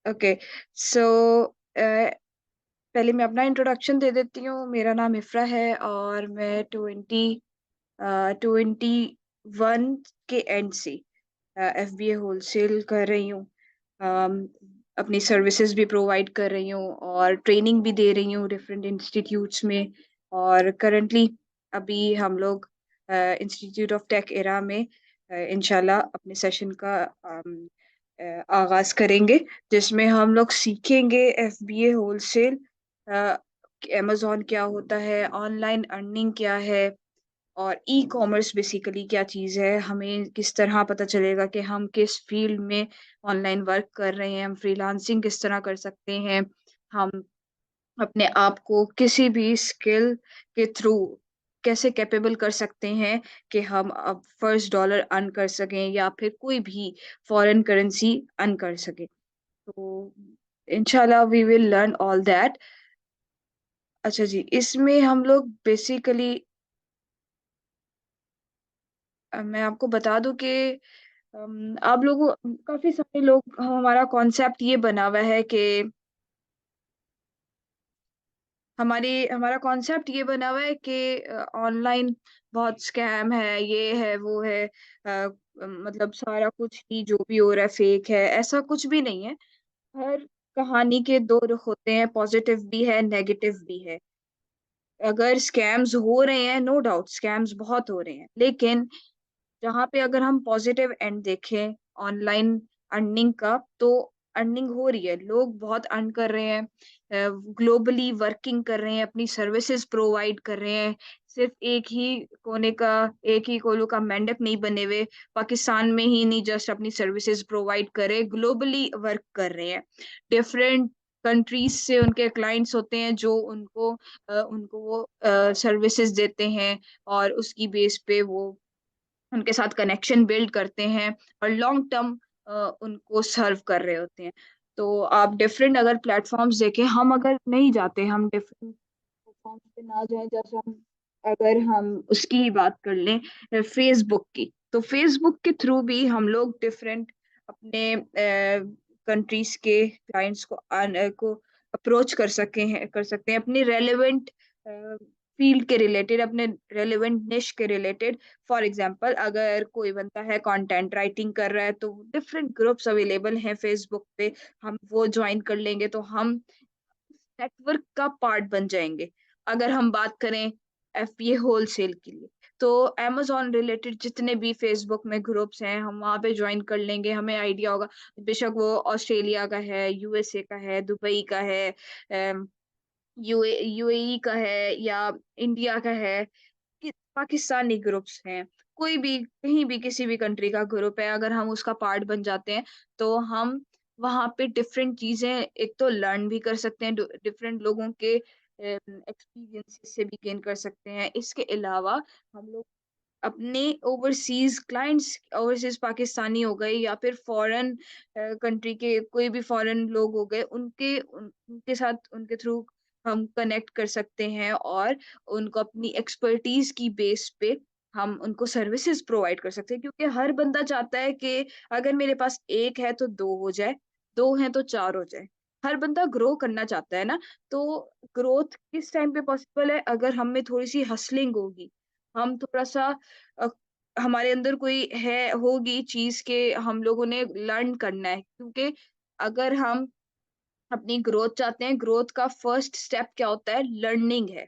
Okay. सो पहले मैं अपना इंट्रोडक्शन दे देती हूँ। मेरा नाम इफ़रा है और मैं 21 के एंड से एफबीए होलसेल कर रही हूँ। अम, अपनी सर्विसेज भी प्रोवाइड कर रही हूँ और ट्रेनिंग भी दे रही हूँ डिफरेंट इंस्टीट्यूट्स में। और करंटली अभी हम लोग इंस्टीट्यूट ऑफ टेक एरा में इंशाल्लाह अपने सेशन का आगाज़ करेंगे, जिसमें हम लोग सीखेंगे एफबीए होलसेल, अ, अमेज़न क्या होता है, ऑनलाइन अर्निंग क्या है और ई-कॉमर्स बेसिकली क्या चीज़ है, हमें किस तरह पता चलेगा कि हम किस फ़ील्ड में ऑनलाइन वर्क कर रहे हैं, हम फ्रीलांसिंग किस तरह कर सकते हैं, हम अपने आप को किसी भी स्किल के थ्रू कैसे कैपेबल कर सकते हैं कि हम अब फर्स्ट डॉलर अर्न कर सकें या फिर कोई भी फॉरेन करेंसी अर्न कर सकें। तो इंशाल्लाह we will learn all that. अच्छा जी, इसमें हम लोग बेसिकली मैं आपको बता दूँ कि आप लोगों काफ़ी सारे लोग हमारा कॉन्सेप्ट ये बना हुआ है कि हमारा कॉन्सेप्ट ये बना हुआ है कि ऑनलाइन बहुत स्कैम है, ये है, वो है, मतलब सारा कुछ ही जो भी हो रहा है फेक है, ऐसा कुछ भी नहीं है। हर कहानी के 2 रुख होते हैं, पॉज़िटिव भी है, नेगेटिव भी है। अगर स्कैम्स हो रहे हैं, नो डाउट स्कैम्स बहुत हो रहे हैं, लेकिन जहाँ पे अगर हम पॉजिटिव एंड देखें ऑनलाइन अर्निंग का, तो अर्निंग हो रही है, लोग बहुत अर्न कर रहे हैं, ग्लोबली वर्किंग कर रहे हैं, अपनी सर्विसेज प्रोवाइड कर रहे हैं। सिर्फ एक ही कोलू का मेंढक नहीं बने हुए, पाकिस्तान में ही नहीं जस्ट अपनी सर्विसेज प्रोवाइड करे, ग्लोबली वर्क कर रहे हैं। डिफरेंट कंट्रीज से उनके क्लाइंट्स होते हैं जो उनको वो सर्विसेज देते हैं और उसकी बेस पे वो उनके साथ कनेक्शन बिल्ड करते हैं और लॉन्ग टर्म उनको सर्व कर रहे होते हैं। तो आप डिफरेंट अगर प्लेटफ़ॉर्म्स देखें, हम अगर नहीं जाते, हम डिफरेंट प्लेटफ़ॉर्म्स पे ना जाएँ, जैसे हम उसकी ही बात कर लें, फ़ेसबुक की, तो फ़ेसबुक के थ्रू भी हम लोग डिफरेंट अपने कंट्रीज़ के क्लाइंट्स को अप्रोच कर सकते हैं अपनी रेलेवेंट अ, फ़ील्ड के रिलेटेड, अपने रेलेवेंट निश के रिलेटेड। फॉर एग्जांपल अगर कोई बंदा है कंटेंट राइटिंग कर रहा है, तो डिफरेंट ग्रुप्स अवेलेबल हैं फेसबुक पे, हम वो जॉइन कर लेंगे तो हम नेटवर्क का पार्ट बन जाएंगे। अगर हम बात करें एफबीए होलसेल के लिए, तो अमेज़न रिलेटेड जितने भी फेसबुक में ग्रुप्स हैं, हम वहाँ पे जॉइन कर लेंगे, हमें आइडिया होगा, बेशक वो ऑस्ट्रेलिया का है, यूएसए का है, दुबई का है, यूएई का है या इंडिया का है, कि पाकिस्तानी ग्रुप्स हैं, कोई भी कहीं भी किसी भी कंट्री का ग्रुप है, अगर हम उसका पार्ट बन जाते हैं, तो हम वहाँ पे डिफरेंट चीज़ें एक तो लर्न भी कर सकते हैं, डिफरेंट लोगों के एक्सपीरियंसेस से भी गेन कर सकते हैं। इसके अलावा हम लोग अपने ओवरसीज़ पाकिस्तानी हो गए या फिर फॉरेन कंट्री के कोई भी फॉरेन लोग हो गए, उनके साथ उनके थ्रू हम कनेक्ट कर सकते हैं और उनको अपनी एक्सपर्टीज़ की बेस पे हम उनको सर्विसेज़ प्रोवाइड कर सकते हैं, क्योंकि हर बंदा चाहता है कि अगर मेरे पास 1 है तो 2 हो जाए, 2 हैं तो 4 हो जाए। हर बंदा ग्रो करना चाहता है ना, तो ग्रोथ किस टाइम पे पॉसिबल है? अगर हम में थोड़ी-सी हसलिंग होगी, हम थोड़ा-सा अ, हमारे अंदर कोई है होगी चीज़ के हम लोगों ने लर्न करना है, क्योंकि अगर हम अपनी ग्रोथ चाहते हैं, ग्रोथ का फर्स्ट स्टेप क्या होता है? लर्निंग है।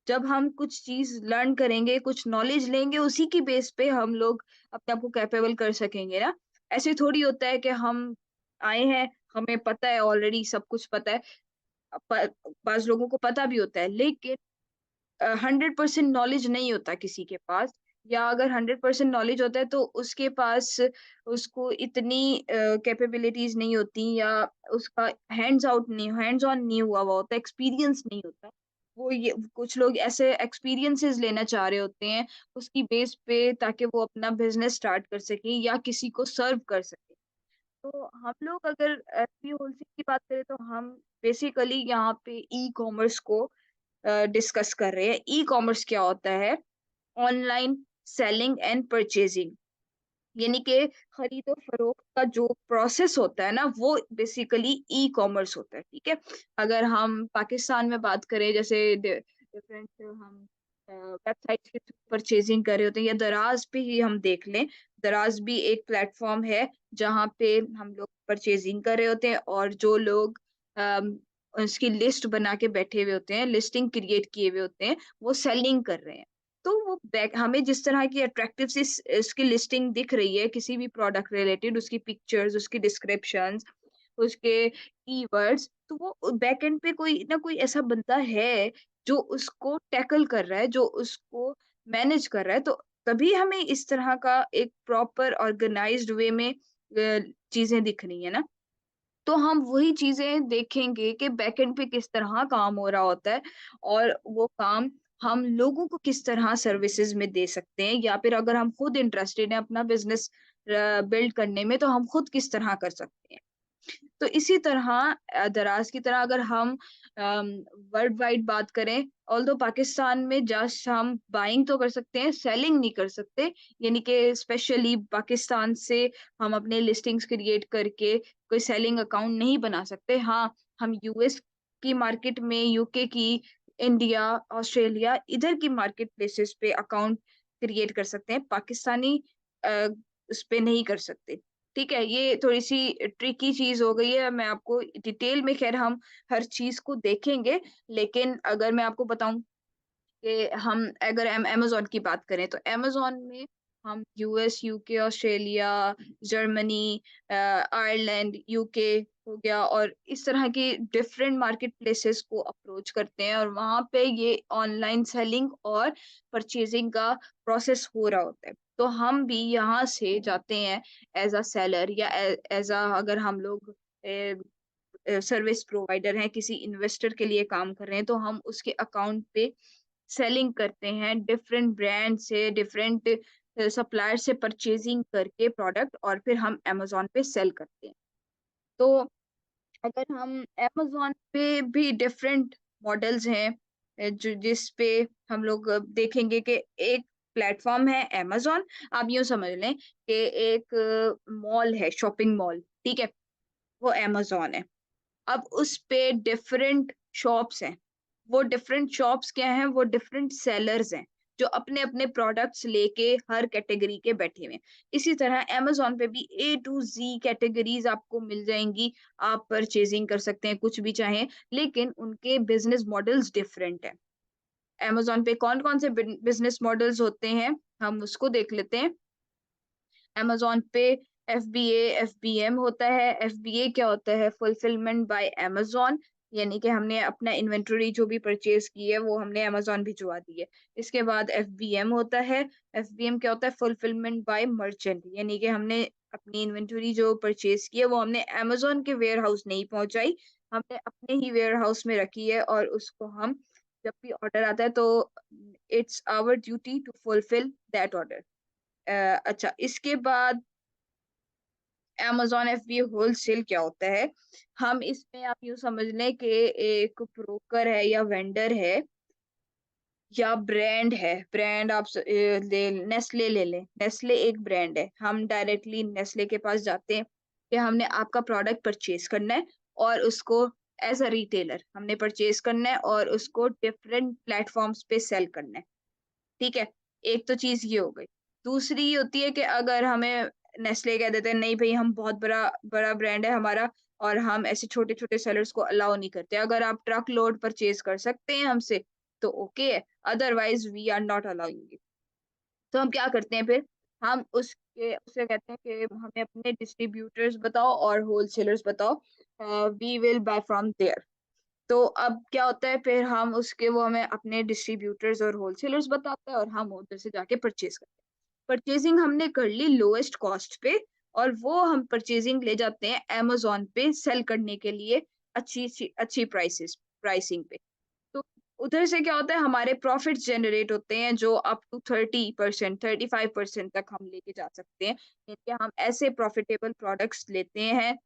जब हम कुछ चीज़ लर्न करेंगे, कुछ नॉलेज लेंगे, उसी की बेस पे हम लोग अपने आप को कैपेबल कर सकेंगे ना। ऐसे थोड़ी होता है कि हम आए हैं, हमें पता है ऑलरेडी सब कुछ पता है। प बाज़ लोगों को पता भी होता है, लेकिन 100% नॉलेज नहीं होता किसी के पास, या अगर 100% नॉलेज होता है तो उसके पास उसको इतनी कैपेबिलिटीज़ नहीं होती, या उसका हैंड्स ऑन नहीं हुआ हुआ होता, एक्सपीरियंस नहीं होता। वो ये कुछ लोग ऐसे एक्सपीरियंसेस लेना चाह रहे होते हैं उसकी बेस पे, ताकि वो अपना बिज़नेस स्टार्ट कर सकें या किसी को सर्व कर सकें। तो हम लोग अगर एफपी होलसेल की बात करें, तो हम बेसिकली यहाँ पे ई-कॉमर्स को डिस्कस कर रहे हैं। ई-कॉमर्स क्या होता है? Online selling and purchasing. यानी कि खरीदो-फरोख्त का जो प्रोसेस होता है ना, वो बेसिकली ई-कॉमर्स होता है, ठीक है? अगर हम पाकिस्तान में बात करें, जैसे डिफरेंट हम वेबसाइट्स के थ्रू परचेज़िंग कर रहे होते हैं, या दराज़ पे ही हम देख लें, दराज़ भी एक प्लेटफ़ॉर्म है, जहाँ पे हम लोग परचेज़िंग कर रहे होते हैं, और जो लोग अम, उसकी लिस्ट बना के बैठे हुए होते हैं, लिस्टिंग क्रिएट किए हुए होते हैं, वो सेलिंग कर रहे हैं। तो वो बैक हमें जिस तरह की अट्रैक्टिव सी इसकी लिस्टिंग दिख रही है किसी भी प्रोडक्ट रिलेटेड, उसकी पिक्चर्स, उसकी डिस्क्रिप्शंस, उसके कीवर्ड्स, तो वो बैक एंड पे कोई ना कोई ऐसा बंदा है जो उसको टैकल कर रहा है, जो उसको मैनेज कर रहा है, तो तभी हमें इस तरह का एक प्रॉपर ऑर्गेनाइज्ड वे में चीजें दिख रही है ना। तो हम वही चीज़ें देखेंगे कि बैकएंड पे किस तरह काम हो रहा होता है, और वो काम हम लोगों को किस तरह सर्विसेज़ में दे सकते हैं, या फिर अगर हम खुद इंटरेस्टेड हैं अपना बिज़नेस बिल्ड करने में, तो हम खुद किस तरह कर सकते हैं। तो इसी तरह दराज़ की तरह अगर हम अम, वर्ल्ड वाइड बात करें, ऑल्दो पाकिस्तान में जस्ट हम बाइंग तो कर सकते हैं, सेलिंग नहीं कर सकते। यानी कि स्पेशली पाकिस्तान से हम अपने लिस्टिंग्स क्रिएट करके कोई सेलिंग अकाउंट नहीं बना सकते। हाँ, हम यूएस की मार्केट में, यूके की, इंडिया, ऑस्ट्रेलिया, इधर की मार्केट प्लेसेस पे अकाउंट क्रिएट कर सकते हैं। पाकिस्तानी अ, उस पे नहीं कर सकते। ठीक है, ये थोड़ी-सी ट्रिकी चीज़ हो गई है, मैं आपको डिटेल में ख़ैर हम हर चीज़ को देखेंगे, लेकिन अगर मैं आपको बताऊँ कि हम अगर अमेज़न की बात करें, तो अमेज़न में हम US, UK, Australia, Germany, Ireland, UK हो गया, और इस तरह की डिफरेंट मार्केट प्लेसेस को अप्रोच करते हैं, और वहाँ पे ये ऑनलाइन सेलिंग और परचेज़िंग का प्रोसेस हो रहा होता है। तो हम भी यहाँ से जाते हैं एज़ अ सेलर, या एज़ अ अगर हम लोग सर्विस प्रोवाइडर हैं, किसी इन्वेस्टर के लिए काम कर रहे हैं, तो हम उसके अकाउंट पे सेलिंग करते हैं, डिफरेंट ब्रांड से, डिफरेंट सप्लायर से परचेजिंग करके प्रोडक्ट, और फिर हम अमेज़न पे सेल करते हैं। तो अगर हम अमेज़न पे भी डिफरेंट मॉडल्स हैं, जो जिस पे हम लोग देखेंगे कि एक प्लेटफ़ॉर्म है अमेज़न, आप यूँ समझ लें कि एक मॉल है, शॉपिंग मॉल, ठीक है? वो अमेज़न है। अब उस पे डिफरेंट शॉप्स हैं। वो डिफरेंट शॉप्स क्या हैं? वो डिफरेंट सेलर्स हैं, जो अपने-अपने प्रोडक्ट्स लेके हर कैटेगरी के बैठे हुए हैं। इसी तरह अमेज़न पे भी ए टू ज़ी कैटेगरीज़ आपको मिल जाएँगी। आप परचेज़िंग कर सकते हैं कुछ भी चाहें, लेकिन उनके बिज़नेस मॉडल्स डिफरेंट हैं। अमेज़न पे कौन-कौन से बिज़नेस मॉडल्स होते हैं, हम उसको देख लेते हैं। अमेज़न पे एफबीए, एफबीएम होता है। एफबीए क्या होता है? फुलफिलमेंट बाय अमेज़न, यानी कि हमने अपना इन्वेंटरी जो भी परचेज़ की है, वो हमने अमेज़न भिजवा दी है। इसके बाद एफबीएम होता है। एफबीएम क्या होता है? फुलफिलमेंट बाय मर्चेंट, यानी कि हमने अपनी इन्वेंटरी जो परचेज़ की है, वो हमने अमेज़न के वेयरहाउस नहीं पहुँचाई, हमने अपने ही वेयरहाउस में रखी है, और उसको हम जब भी ऑर्डर आता है, तो it's our duty to fulfil that order. अच्छा, इसके बाद अमेज़न एफबीए होलसेल क्या होता है? हम इसमें आप यूँ समझ लें कि एक ब्रोकर है, या वेंडर है, या ब्रांड है। ब्रांड आप ले नेस्ले ले लें। नेस्ले एक ब्रांड है। हम डायरेक्टली नेस्ले के पास जाते हैं कि हमने आपका प्रोडक्ट परचेज़ करना है, और उसको एज़ अ रिटेलर हमने परचेज़ करना है, और उसको डिफरेंट प्लेटफ़ॉर्म्स पे सेल करना है। ठीक है? एक तो चीज़ ये हो गई। दूसरी ये होती है कि अगर हमें नेस्ले कह देते हैं, नहीं भई हम बहुत बड़ा बड़ा ब्रांड है हमारा, और हम ऐसे छोटे-छोटे सेलर्स को अलाउ नहीं करते। अगर आप ट्रक लोड परचेज़ कर सकते हैं हमसे, तो ओके है, otherwise we are not allowing you. तो हम क्या करते हैं फिर? हम उसके उसे कहते हैं कि हमें अपने डिस्ट्रीब्यूटर्स बताओ और होलसेलर्स बताओ, we will buy from there. तो अब क्या होता है, फिर हम उसके वो हमें अपने डिस्ट्रीब्यूटर्स और होलसेलर्स बताते हैं, और हम उधर से जाके परचेज़ करते हैं। परचेज़िंग हमने कर ली लोएस्ट कॉस्ट पे, और वो हम परचेज़िंग ले जाते हैं अमेज़न पे सेल करने के लिए अच्छी प्राइसिंग पे। तो उधर से क्या होता है, हमारे प्रॉफिट्स जनरेट होते हैं, जो अप टू 30%, 35% तक हम लेके जा सकते हैं। यानी कि हम ऐसे प्रॉफिटेबल प्रोडक्ट्स लेते हैं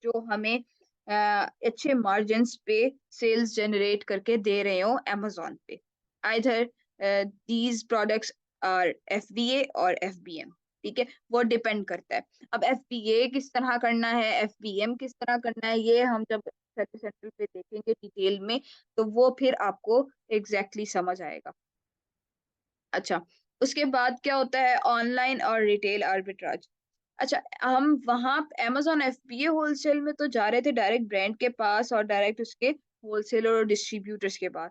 जो हमें अच्छे मार्जिन्स पे सेल्स जनरेट करके दे रहे हो अमेज़न पे। Either these products are FBA or FBM. ठीक है? वो डिपेंड करता है। अब एफबीए किस तरह करना है, एफबीएम किस तरह करना है, ये हम जब सर्विस सेंटर पे देखेंगे डिटेल में, तो वो फिर आपको एग्ज़ैक्टली समझ आएगा। अच्छा, उसके बाद क्या होता है ऑनलाइन और रिटेल आर्बिट्राज। अच्छा, हम वहाँ अमेज़न एफबीए होलसेल में तो जा रहे थे डायरेक्ट ब्रांड के पास और डायरेक्ट उसके होलसेलर और डिस्ट्रीब्यूटर्स के पास।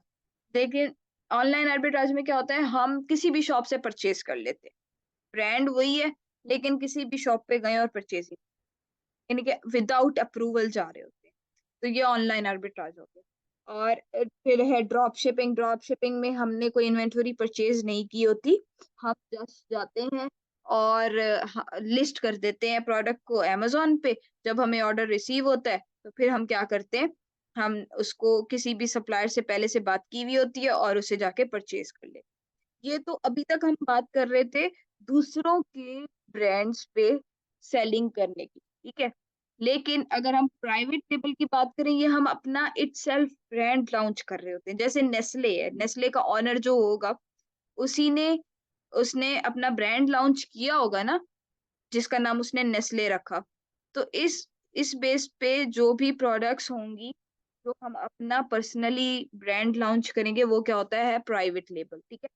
लेकिन ऑनलाइन आर्बिट्राज में क्या होता है, हम किसी भी शॉप से परचेज़ कर लेते हैं। ब्रांड वही है, लेकिन किसी भी शॉप पे गए और परचेज़िंग यानी कि विदाउट अप्रूवल जा रहे होते हैं। तो ये ऑनलाइन आर्बिट्राज हो गया। और फिर है ड्रॉप शिपिंग। ड्रॉप शिपिंग में हमने कोई इन्वेंटरी परचेज़ नहीं की होती। हम जस्ट जाते हैं और लिस्ट कर देते हैं प्रोडक्ट को अमेज़न पे। जब हमें ऑर्डर रिसीव होता है, तो फिर हम क्या करते हैं, हम उसको किसी भी सप्लायर से पहले से बात की हुई होती है और उसे जाके परचेज़ कर लेते हैं। ये तो अभी तक हम बात कर रहे थे दूसरों के ब्रांड्स पे सेलिंग करने की, ठीक है? लेकिन अगर हम प्राइवेट लेबल की बात करें, ये हम अपना इटसेल्फ ब्रांड लॉन्च कर रहे होते हैं। जैसे नेस्ले है, नेस्ले का ओनर जो होगा, उसी ने उसने अपना ब्रांड लॉन्च किया होगा ना, जिसका नाम उसने नेस्ले रखा। तो इस बेस पे जो भी प्रोडक्ट्स होंगी, जो हम अपना पर्सनली ब्रांड लॉन्च करेंगे, वो क्या होता है प्राइवेट लेबल, ठीक है?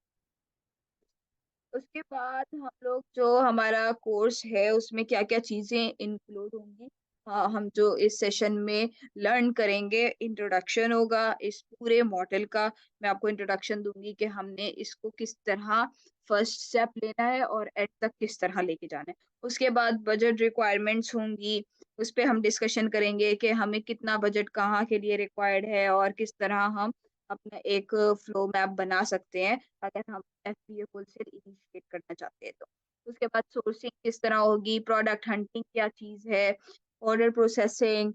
उसके बाद हम लोग जो हमारा कोर्स है उसमें क्या-क्या चीज़ें इंक्लूड होंगी, हम जो इस सेशन में लर्न करेंगे, इंट्रोडक्शन होगा इस पूरे मॉडल का। मैं आपको इंट्रोडक्शन दूँगी कि हमने इसको किस तरह फर्स्ट स्टेप लेना है और एंड तक किस तरह लेके जाना है। उसके बाद बजट रिक्वायरमेंट्स होंगी, उस पे हम डिस्कशन करेंगे कि हमें कितना बजट कहाँ के लिए रिक्वायर्ड है और किस तरह हम अपना एक फ्लो मैप बना सकते हैं, अगर हम एफबीए होलसेल इनिशिएट करना चाहते हैं तो। उसके बाद सोर्सिंग किस तरह होगी, प्रोडक्ट हंटिंग क्या चीज़ है, order processing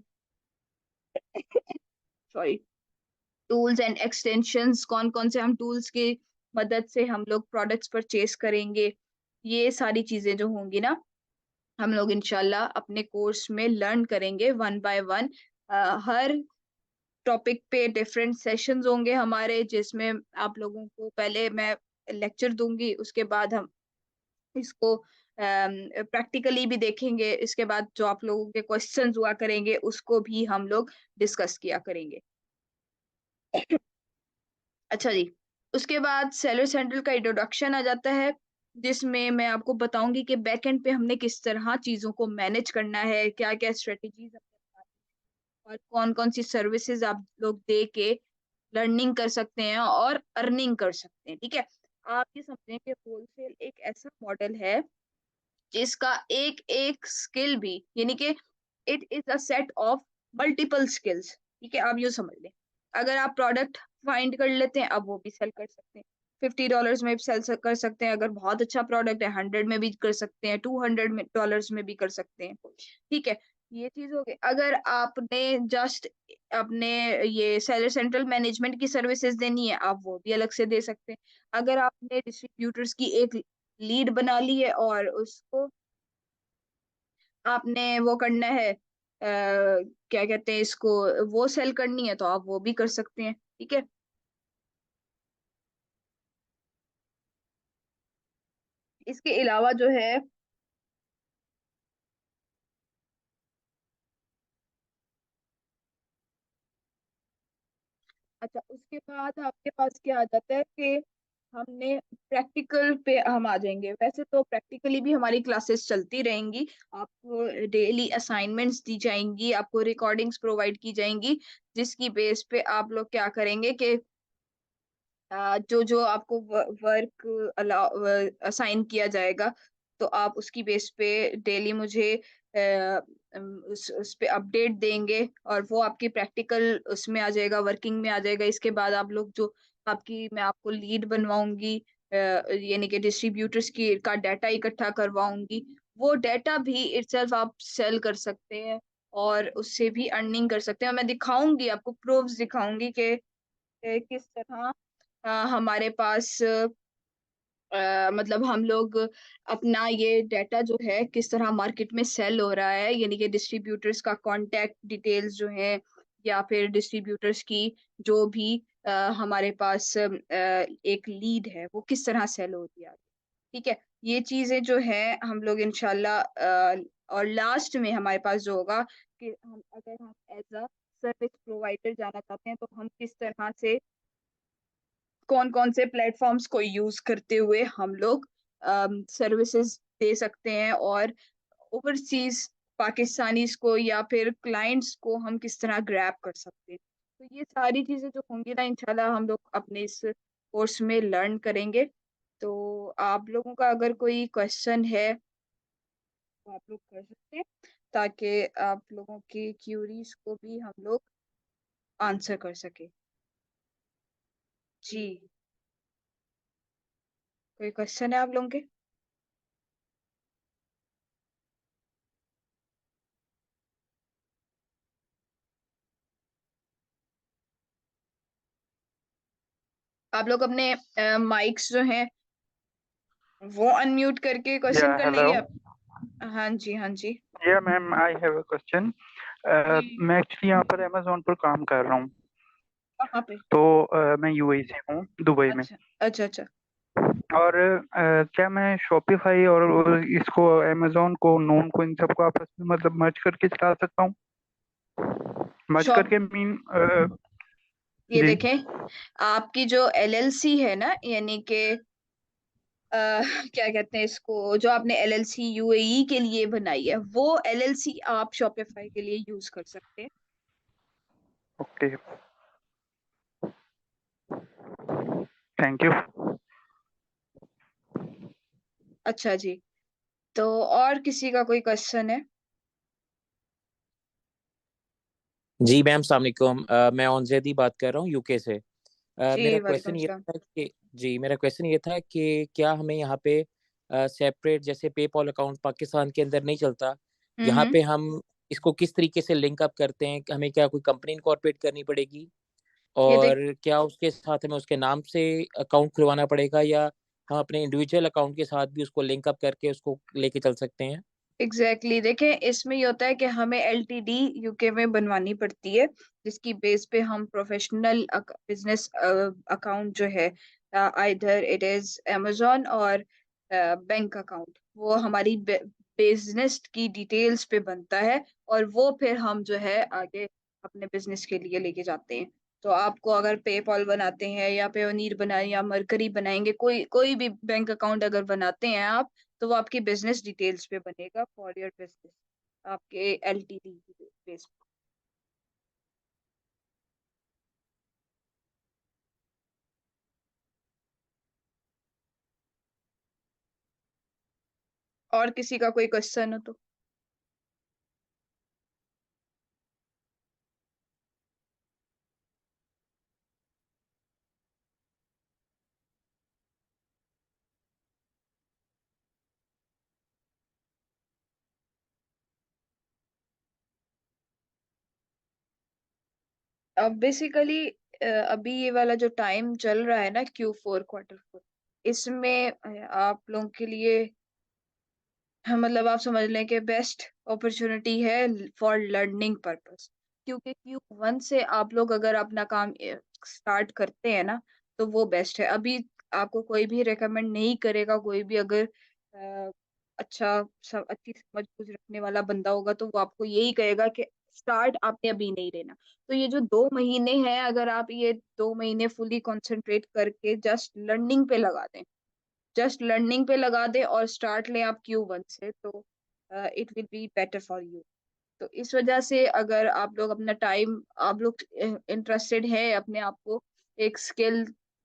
sorry, tools and extensions कौन-कौन से हम टूल्स की मदद से हम लोग प्रोडक्ट्स परचेज़ करेंगे। ये सारी चीज़ें जो होंगी ना, हम लोग इंशाल्लाह अपने कोर्स में लर्न करेंगे one by one. Her topic पे डिफरेंट सेशंस होंगे हमारे, जिसमें आप लोगों को पहले मैं लेक्चर दूँगी, उसके बाद हम इसको प्रैक्टिकली भी देखेंगे, इसके बाद जो आप लोगों के क्वेश्चंस हुआ करेंगे, उसको भी हम लोग डिस्कस किया करेंगे। अच्छा जी, उसके बाद सेलर सेंट्रल का इंट्रोडक्शन आ जाता है, जिसमें मैं आपको बताऊँगी कि बैकएंड पे हमने किस तरह चीज़ों को मैनेज करना है, क्या-क्या स्ट्रैटेजीज़ और कौन-कौन सी सर्विसेज़ आप लोग दे के लर्निंग कर सकते हैं और अर्निंग कर सकते हैं, ठीक है? आप ये समझें कि होलसेल एक ऐसा मॉडल है, जिसका एक-एक स्किल भी यानी कि it is a set of multiple skills, ठीक है? आप यूँ समझ लें। अगर आप प्रोडक्ट फाइंड कर लेते हैं, आप वो भी सेल कर सकते हैं। $50 में भी सेल स कर सकते हैं, अगर बहुत अच्छा प्रोडक्ट है 100 में भी कर सकते हैं, 200 में डॉलर्स में भी कर सकते हैं, ठीक है? ये चीज़ हो गई। अगर आपने जस्ट अपने ये सेलर सेंट्रल मैनेजमेंट की सर्विसेज़ देनी है, आप वो भी अलग से दे सकते हैं। अगर आपने डिस्ट्रीब्यूटर्स की एक लीड बना ली है और उसको आपने वो करना है क्या कहते हैं इसको, वो सेल करनी है, तो आप वो भी कर सकते हैं, ठीक है? इसके अलावा जो है अच्छा, उसके बाद आपके पास क्या आ जाता है कि हमने प्रैक्टिकल पे हम आ जाएँगे। वैसे तो प्रैक्टिकली भी हमारी क्लासेस चलती रहेंगी। आपको डेली असाइनमेंट्स दी जाएँगी, आपको रिकॉर्डिंग्स प्रोवाइड की जाएँगी, जिसकी बेस पे आप लोग क्या करेंगे कि जो-जो आपको वर्क असाइन किया जाएगा, तो आप उसकी बेस पे डेली मुझे उस पे अपडेट देंगे और वो आपकी प्रैक्टिकल उसमें आ जाएगा, वर्किंग में आ जाएगा। इसके बाद आप लोग जो आपकी मैं आपको लीड बनवाऊँगी, यानी कि डिस्ट्रीब्यूटर्स की का डाटा इकट्ठा करवाऊँगी, वो डाटा भी इटसेल्फ आप सेल कर सकते हैं और उससे भी अर्निंग कर सकते हैं और मैं दिखाऊँगी आपको प्रूफ्स दिखाऊँगी कि किस तरह हमारे पास मतलब हम लोग अपना ये डाटा जो है किस तरह मार्केट में सेल हो रहा है, यानी कि डिस्ट्रीब्यूटर्स का कॉन्टैक्ट डिटेल्स जो है या फिर डिस्ट्रीब्यूटर्स की जो भी हमारे पास एक लीड है वो किस तरह सेल होती है, ठीक है? ये चीज़ें जो हैं हम लोग इंशाल्लाह और लास्ट में हमारे पास जो होगा कि हम अगर हम एज़ अ सर्विस प्रोवाइडर जाना चाहते हैं, तो हम किस तरह से कौन-कौन से प्लेटफ़ॉर्म्स को यूज़ करते हुए हम लोग सर्विसेज़ दे सकते हैं और ओवरसीज़ पाकिस्तानीज़ को या फिर क्लाइंट्स को हम किस तरह ग्रैब कर सकते हैं। तो ये सारी चीज़ें जो होंगी ना इंशाल्लाह हम लोग अपने इस कोर्स में लर्न करेंगे। तो आप लोगों का अगर कोई क्वेश्चन है, तो आप लोग कर सकते हैं, ताकि आप लोगों की क्यूरीज़ को भी हम लोग आंसर कर सकें। जी, कोई क्वेश्चन है आप लोगों के? आप लोग अपने माइक्स जो हैं वो अनम्यूट करके क्वेश्चन Yeah, कर लेंगे hello. आप? हाँ जी, हाँ जी। Yeah, ma'am I have a question. जी। मैं एक्चुअली यहाँ पर अमेज़न पर काम कर रहा हूँ। कहाँ पे? तो मैं यूएई से हूँ, दुबई में। अच्छा, अच्छा, अच्छा। और क्या मैं शॉपिफ़ाई और इसको अमेज़न को, नून को, इन सबको आपस में मतलब मर्ज करके चला सकता हूँ? मर्ज शॉप करके मीन ये जी। देखें, आपकी जो एलएलसी है ना, यानी कि क्या कहते हैं इसको, जो आपने एलएलसी यूएई के लिए बनाई है, वो एलएलसी आप शॉपिफ़ाई के लिए यूज़ कर सकते हैं। Okay, thank you. अच्छा जी, तो और किसी का कोई क्वेश्चन है? जी मैम, अस्सलाम वालेकुम। मैं ऑनजैदी बात कर रहा हूँ यूके से। जी, मेरा वालेकुम क्वेश्चन ये सलाम। था कि मेरा क्वेश्चन ये था कि क्या हमें यहाँ पे सेपरेट, जैसे पेपॉल अकाउंट पाकिस्तान के अंदर नहीं चलता, हुँ, यहाँ हुँ। पे हम इसको किस तरीके से लिंक अप करते हैं? हमें क्या कोई कंपनी इनकॉर्पोरेट करनी पड़ेगी? ये देख और क्या उसके साथ हमें उसके नाम से अकाउंट खुलवाना पड़ेगा, या हम अपने इंडिविजुअल अकाउंट के साथ भी उसको लिंक अप करके उसको लेके चल सकते हैं? एग्ज़ैक्टली देखें, इसमें ये होता है कि हमें एलटीडी यूके में बनवानी पड़ती है, जिसकी बेस पे हम प्रोफ़ेशनल बिज़नेस अकाउंट जो है आइदर इट इज़ अमेज़न और बैंक अकाउंट, वो हमारी बिज़नेस की डिटेल्स पे बनता है और वो फिर हम जो है आगे अपने बिज़नेस के लिए लेके जाते हैं। तो आपको अगर पेपॉल बनाते हैं या पेयोनीर बनाए या मरकरी बनाएँगे, कोई कोई भी बैंक अकाउंट अगर बनाते हैं आप, तो वो आपकी बिज़नेस डिटेल्स पे बनेगा फॉर योर बिज़नेस, आपके एलटीडी की बेस पे। और किसी का कोई क्वेश्चन हो तो? अब बेसिकली अभी ये वाला जो टाइम चल रहा है ना Q4 क्वार्टर 4, इसमें आप लोगों के लिए हाँ, मतलब आप समझ लें कि बेस्ट अपॉर्चुनिटी है फॉर लर्निंग पर्पस, क्योंकि Q1 से आप लोग अगर अपना काम स्टार्ट करते हैं ना, तो वो बेस्ट है। अभी आपको कोई भी रेकमेंड नहीं करेगा, कोई भी अगर अच्छी समझ बूझ रखने वाला बंदा होगा, तो वो आपको यही कहेगा कि स्टार्ट आपने अभी नहीं लेना। तो ये जो 2 महीने हैं, अगर आप ये 2 महीने फुली कंसंट्रेट करके जस्ट लर्निंग पे लगा दें और स्टार्ट लें आप Q1 से, तो it will be better for you. तो इस वजह से अगर आप लोग अपना टाइम आप लोग इंटरेस्टेड है अपने आप को एक स्किल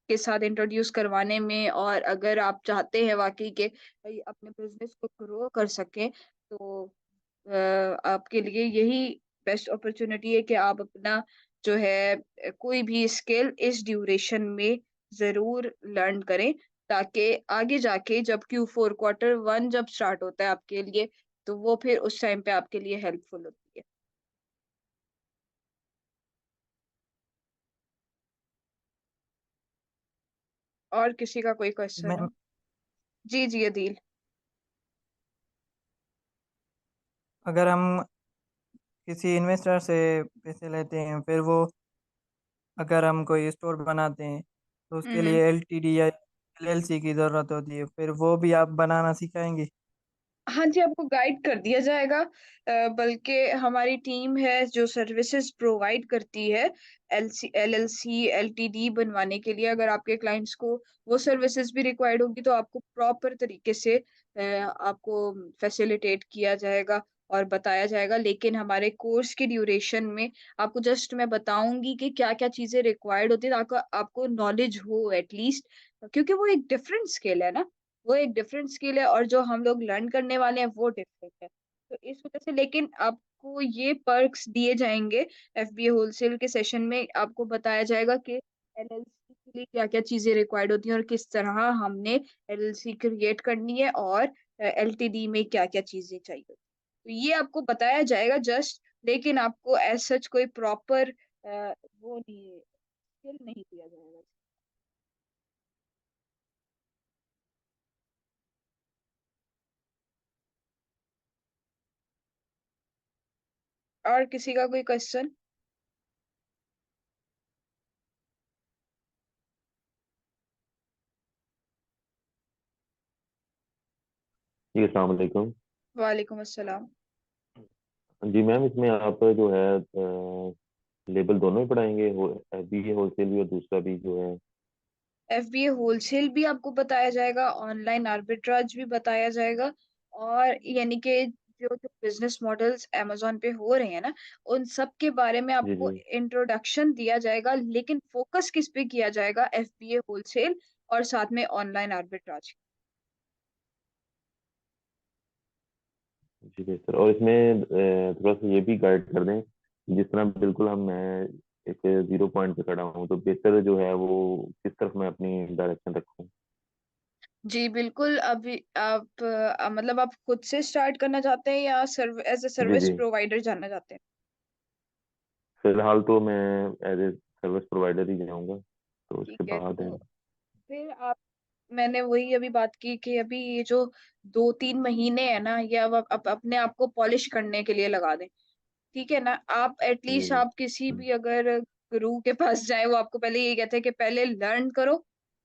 के साथ इंट्रोड्यूस करवाने में, और अगर आप चाहते हैं वाकई के भाई अपने बिजनेस को ग्रो कर सकें, तो आपके लिए यही बेस्ट अपॉर्चुनिटी है कि आप अपना जो है कोई भी स्किल इस ड्यूरेशन में ज़रूर लर्न करें, ताकि आगे जाके जब Q4 क्वार्टर 1 जब स्टार्ट होता है आपके लिए, तो वो फिर उस टाइम पे आपके लिए हेल्पफुल होती है। और किसी का कोई क्वेश्चन मैम, हो? जी, जी, अदील। अगर हम किसी इन्वेस्टर से पैसे लेते हैं, फिर वो अगर हम कोई स्टोर बनाते हैं, तो हुँ, उसके हुँ। लिए एलटीडी या LLC की ज़रूरत होती है, फिर वो भी आप बनाना सिखाएंगे? हाँ जी, आपको गाइड कर दिया जाएगा। बल्कि हमारी टीम है जो सर्विसेज प्रोवाइड करती है एलएलसी, एलटीडी बनवाने के लिए। अगर आपके क्लाइंट्स को वो सर्विसेज भी रिक्वायर्ड होगी तो आपको प्रॉपर तरीके से आपको फैसिलिटेट किया जाएगा और बताया जाएगा। लेकिन हमारे कोर्स की ड्यूरेशन में आपको जस्ट मैं बताऊंगी कि क्या-क्या चीज़ें रिक्वायर्ड होती है, ताकि आपको नॉलेज हो एटलीस्ट, क्योंकि वो एक डिफरेंट स्किल है ना। वो एक डिफरेंट स्किल है और जो हम लोग लर्न करने वाले हैं वो डिफरेंट है। तो इस वजह से लेकिन आपको ये पर्क्स दिए जाएँगे, एफबीए होलसेल के सेशन में आपको बताया जाएगा कि एलएलसी के लिए क्या-क्या चीज़ें रिक्वायर्ड होती हैं और किस तरह हमने एलएलसी क्रिएट करनी है, और एलटीडी में क्या-क्या चीज़ें चाहिए होती हैं। तो ये आपको बताया जाएगा जस्ट, लेकिन आपको एज़ सच कोई प्रॉपर वो नहीं, स्किल नहीं दिया जाएगा। और किसी का कोई क्वेश्चन? जी अस्सलाम वालेकुम। वालेकुम अस्सलाम। जी मैम, इसमें आप जो है लेबल दोनों ही पढ़ाएंगे, बीए होलसेल भी और दूसरा भी जो है? एफबीए होलसेल भी आपको बताया जाएगा, ऑनलाइन आर्बिट्राज भी बताया जाएगा, और यानी कि जो जो बिजनेस मॉडल्स अमेज़न पे हो रहे हैं ना, उन सब के बारे में जी आपको जी इंट्रोडक्शन दिया जाएगा। लेकिन फोकस किस पे किया जाएगा? एफबीए होलसेल और साथ में ऑनलाइन आर्बिट्राज। जी बेहतर। और इसमें थोड़ा सा ये भी गाइड कर दें कि जिस तरह बिल्कुल मैं एक जीरो पॉइंट पे खड़ा हूँ, तो बेहतर जो है वो किस तरफ मैं अपनी डायरेक्शन रखूँ? जी बिल्कुल। अभी आप मतलब आप खुद से स्टार्ट करना चाहते हैं या एज ए जी सर्विस जी, प्रोवाइडर जानना चाहते हैं? फिलहाल तो मैं एज ए सर्विस प्रोवाइडर ही जाऊँगा, तो ठीक उसके है, बाद है। तो फिर आप, मैंने वही अभी बात की कि अभी ये जो 2-3 महीने है ना, ये अब आप अपने आप को पॉलिश करने के लिए लगा दें। ठीक है ना? आप जी एटलीस्ट जी। आप किसी भी अगर गुरु के पास जाएँ, वो आपको पहले यही कहते हैं कि पहले लर्न करो,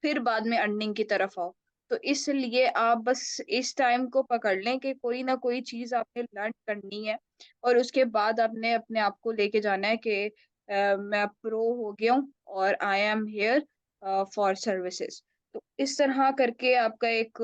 फिर बाद में अर्निंग की तरफ आओ। तो इसलिए आप बस इस टाइम को पकड़ लें कि कोई ना कोई चीज़ आपने लर्न करनी है, और उसके बाद आपने अपने आप को लेके जाना है कि मैं प्रो हो गया हूँ और I am here for services. तो इस तरह करके आपका एक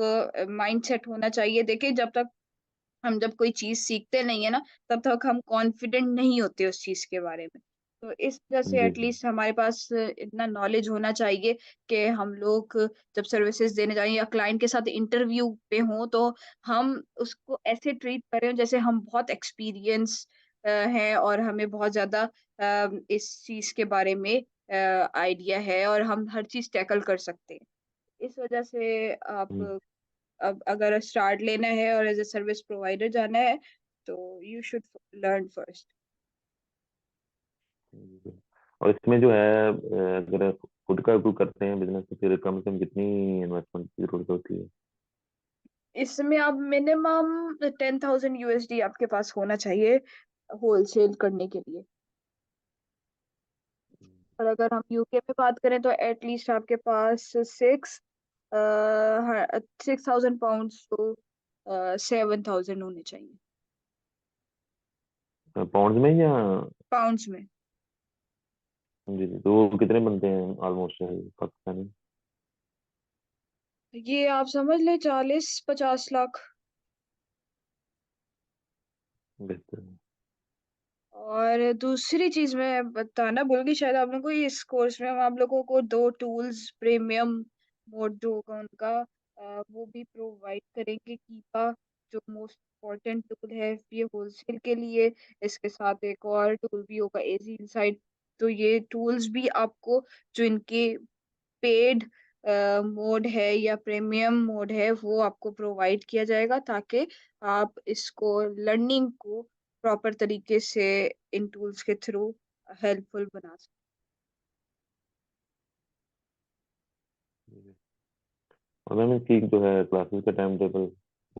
माइंडसेट होना चाहिए। देखिए, जब कोई चीज़ सीखते नहीं है ना, तब तक हम कॉन्फिडेंट नहीं होते उस चीज़ के बारे में। तो इस वजह से जी जी एटलीस्ट हमारे पास इतना नॉलेज होना चाहिए कि हम लोग जब सर्विसेज़ देने जाएँ या क्लाइंट के साथ इंटरव्यू पे हों, तो हम उसको ऐसे ट्रीट करें जैसे हम बहुत एक्सपीरियंस हैं और हमें बहुत ज़्यादा इस चीज़ के बारे में आइडिया है और हम हर चीज़ टैकल कर सकते हैं। इस वजह से हम्म, आप, अब अगर स्टार्ट लेना है और एज़ अ सर्विस प्रोवाइडर जाना है, तो यू शुड लर्न फर्स्ट। जी, जी। और इसमें जो है अगर खुद का कोई करते हैं बिजनेस, तो फिर कम से कम कितनी इन्वेस्टमेंट की जरूरत होती है? इसमें आप मिनिमम 10,000 यूएसडी आपके पास होना चाहिए होलसेल करने के लिए। और अगर हम यूके में बात करें तो एट लीस्ट आपके पास 6,000 पाउंड्स तो 7,000 होने चाहिए पाउंड्स में या? पाउंड्स में। जी जी, तो वो कितने बनते हैं ऑलमोस्ट पाकिस्तानी? ये आप समझ लें 40-50 लाख। बेहतर है। और दूसरी चीज़ मैं बताना भूल गई, शायद आप लोगों को, इस कोर्स में हम आप लोगों को 2 टूल्स प्रीमियम मोड जो होगा उनका वो भी प्रोवाइड करेंगे। कीपा जो मोस्ट इम्पोर्टेंट टूल है ये होलसेल के लिए, इसके साथ एक और टूल भी होगा एजी इनसाइट। तो ये टूल्स भी आपको, जो इनके पेड मोड है या प्रीमियम मोड है, वो आपको प्रोवाइड किया जाएगा, ताकि आप इसको लर्निंग को प्रॉपर तरीके से इन टूल्स के थ्रू हेल्पफुल बना सकते। जी, जी। और मैम इसकी जो है क्लासेस का टाइम टेबल,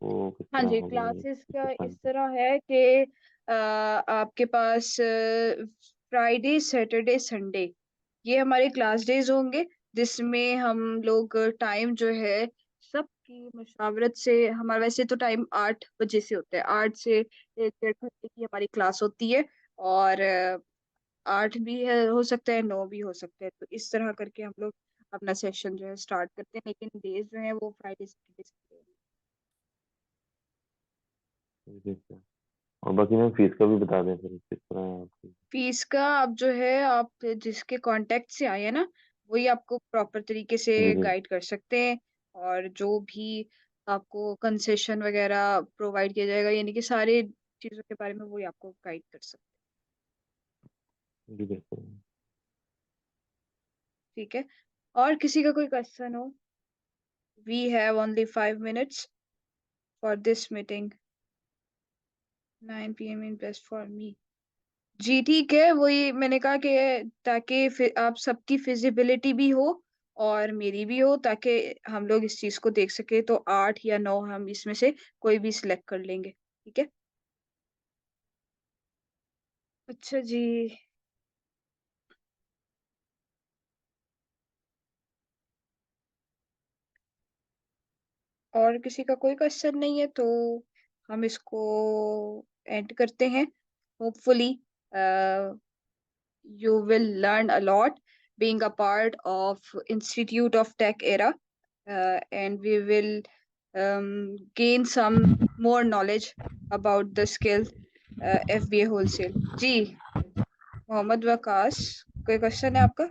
वो किस हाँ तरह जी, होगा? क्लासेस किस का टाइम इस पे? तरह है कि आपके पास फ्राइडे, सैटरडे, संडे ये हमारे क्लास डेज होंगे। जिसमें हम लोग टाइम जो है सबकी मशावरत से, हमारा वैसे तो टाइम 8 बजे से होता है, 8 से 1 डेढ़ घंटे की हमारी क्लास होती है, और 8 भी है, हो सकता है 9 भी हो सकता है, तो इस तरह करके हम लोग अपना सेशन जो है स्टार्ट करते हैं, लेकिन डेज जो है वो फ्राइडे सैटरडे। जी सर। और बाकी मैम फीस का भी बता दें फिर किस तरह है आपकी। फीस का आप जो है, आप जिसके कांटेक्ट से आए हैं ना, वही आपको प्रॉपर तरीके से जी जी गाइड कर सकते हैं, और जो भी आपको कंसेशन वगैरह प्रोवाइड किया जाएगा, यानी कि सारे चीज़ों के बारे में वही आपको गाइड कर सकते जी बिल्कुल। हैं। ठीक है, और किसी का कोई क्वेश्चन हो? We have only 5 minutes for this meeting. 9 PM in best for me. जी ठीक है, वही मैंने कहा कि ताकि आप सबकी फिजिबिलिटी भी हो और मेरी भी हो, ताकि हम लोग इस चीज़ को देख सके, तो 8 या 9 हम इसमें से कोई भी सिलेक्ट कर लेंगे। ठीक है, अच्छा जी। और किसी का कोई क्वेश्चन नहीं है तो हम इसको एंड करते हैं। Hopefully you will learn a lot being a part of Institute of Tech Era, and we will gain some more knowledge about the skill FBA wholesale। जी, मोहम्मद वकास, कोई क्वेश्चन है आपका?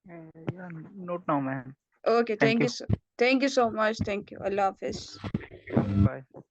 या not now ma'am. Okay, thank you. Thank you so much, thank you, अल्लाह हाफिज। Bye.